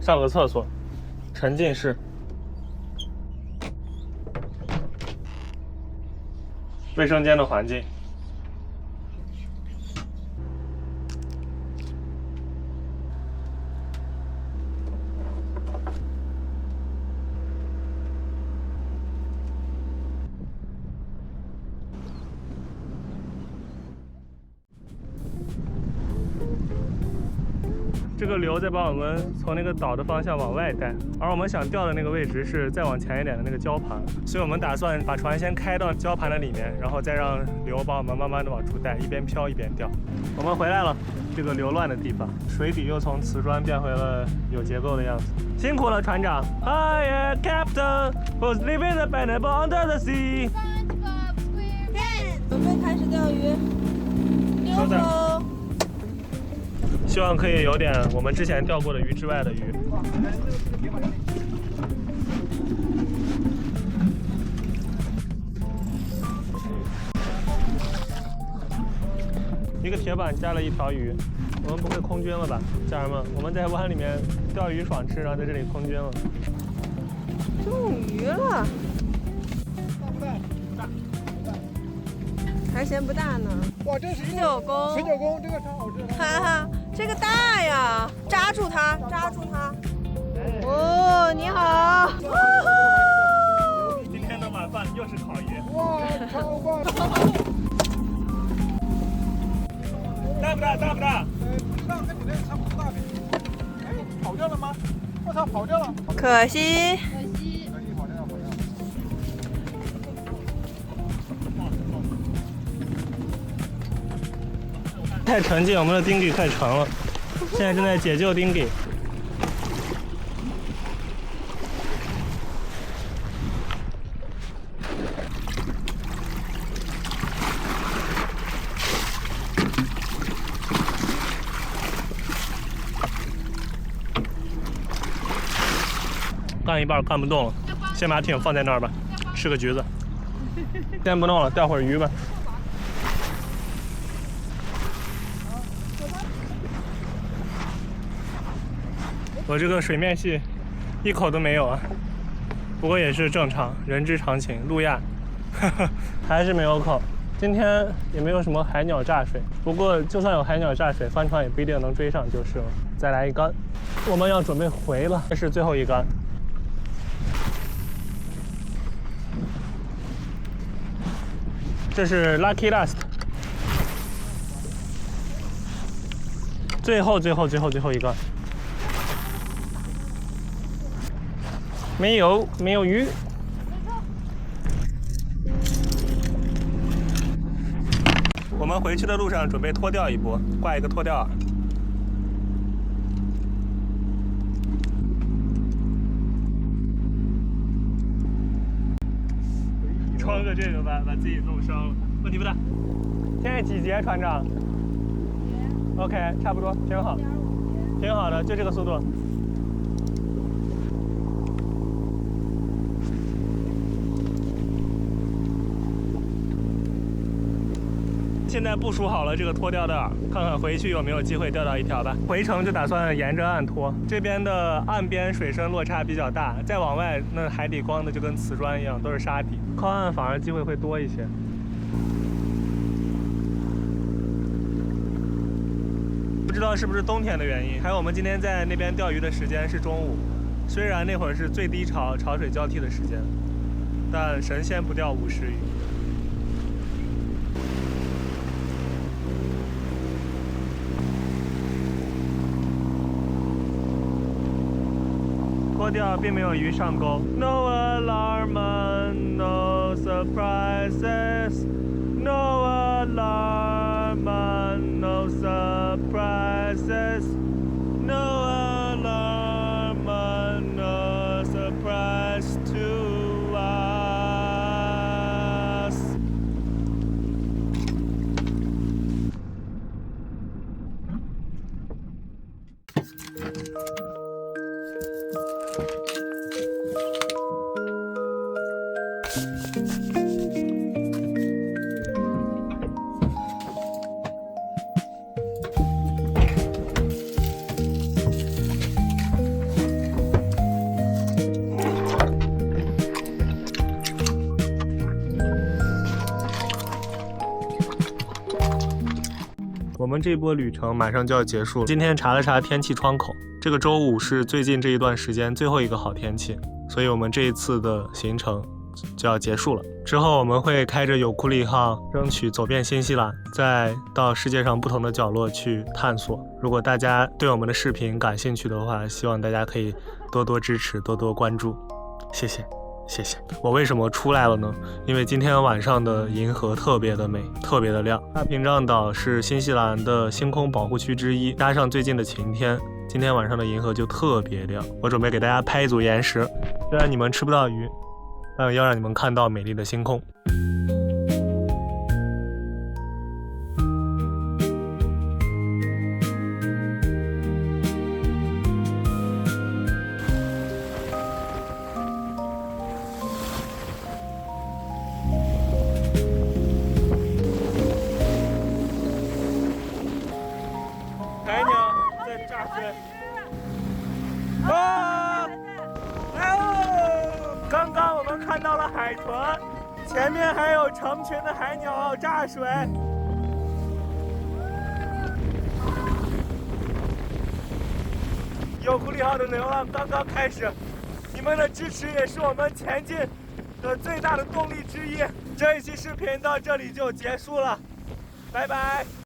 上个厕所，沉浸式。卫生间的环境。这个流在把我们从那个岛的方向往外带，而我们想钓的那个位置是再往前一点的那个礁盘，所以我们打算把船先开到礁盘的里面，然后再让流把我们慢慢的往出带，一边漂一边钓。我们回来了，这个流乱的地方，水底又从瓷砖变回了有结构的样子。辛苦了，船长。Hi, Captain, who's living the pineapple under the sea。准备开始钓鱼，收的。希望可以有点我们之前钓过的鱼之外的鱼。一个铁板加了一条鱼，我们不会空军了吧，家人们？我们在湾里面钓鱼爽吃，然后在这里空军了。中鱼了，还嫌不大呢。哇，这是19公，19公，这个超好吃。哈哈，这个大呀！扎住它，扎住它。哦，你好。今天的晚饭又是烤鱼。哇，超棒！大不大？大不大？不知道，跟你那个差不多大点。哎，跑掉了吗？我操，跑掉了！可惜。跑掉了，跑掉了。太沉浸，我们的丁给太沉了，现在正在解救丁给。干一半干不动了，先把艇放在那儿吧，吃个橘子。先不弄了，钓会儿鱼吧。我这个水面系一口都没有啊，不过也是正常，人之常情。路亚，还是没有口。今天也没有什么海鸟炸水，不过就算有海鸟炸水，帆船也不一定能追上就是了。再来一竿，我们要准备回了，这是最后一竿。这是 Lucky Last， 最后一个，没有鱼。我们回去的路上准备脱钓一波，挂一个脱钓饵。装个这个把自己弄伤了，问题不大。现在几节，船长 ？OK， 差不多，挺好，挺好的，就这个速度。现在部署好了这个脱钓的饵，看看回去有没有机会钓到一条吧。回程就打算沿着岸拖，这边的岸边水深落差比较大，再往外那海底光的就跟瓷砖一样，都是沙底，靠岸反而机会会多一些。不知道是不是冬天的原因，还有我们今天在那边钓鱼的时间是中午，虽然那会儿是最低潮水交替的时间，但神仙不钓午时鱼。脱钓并没有鱼上钩。No alarm, no surprises. No alarm, no surprises. No alarm, no surprise to us. 我们这波旅程马上就要结束了。今天查了查天气窗口，这个周五是最近这一段时间最后一个好天气，所以我们这一次的行程就要结束了。之后我们会开着有库里号，争取走遍新西兰，再到世界上不同的角落去探索。如果大家对我们的视频感兴趣的话，希望大家可以多多支持，多多关注，谢谢。谢谢。我为什么出来了呢？因为今天晚上的银河特别的美，特别的亮。大屏障岛是新西兰的星空保护区之一，加上最近的晴天，今天晚上的银河就特别亮。我准备给大家拍一组延时，虽然你们吃不到鱼，但要让你们看到美丽的星空。海鸟在炸水。啊！刚刚我们看到了海豚，前面还有成群的海鸟炸水。有库里号的流浪刚刚开始，你们的支持也是我们前进的最大的动力之一。这一期视频到这里就结束了，拜拜。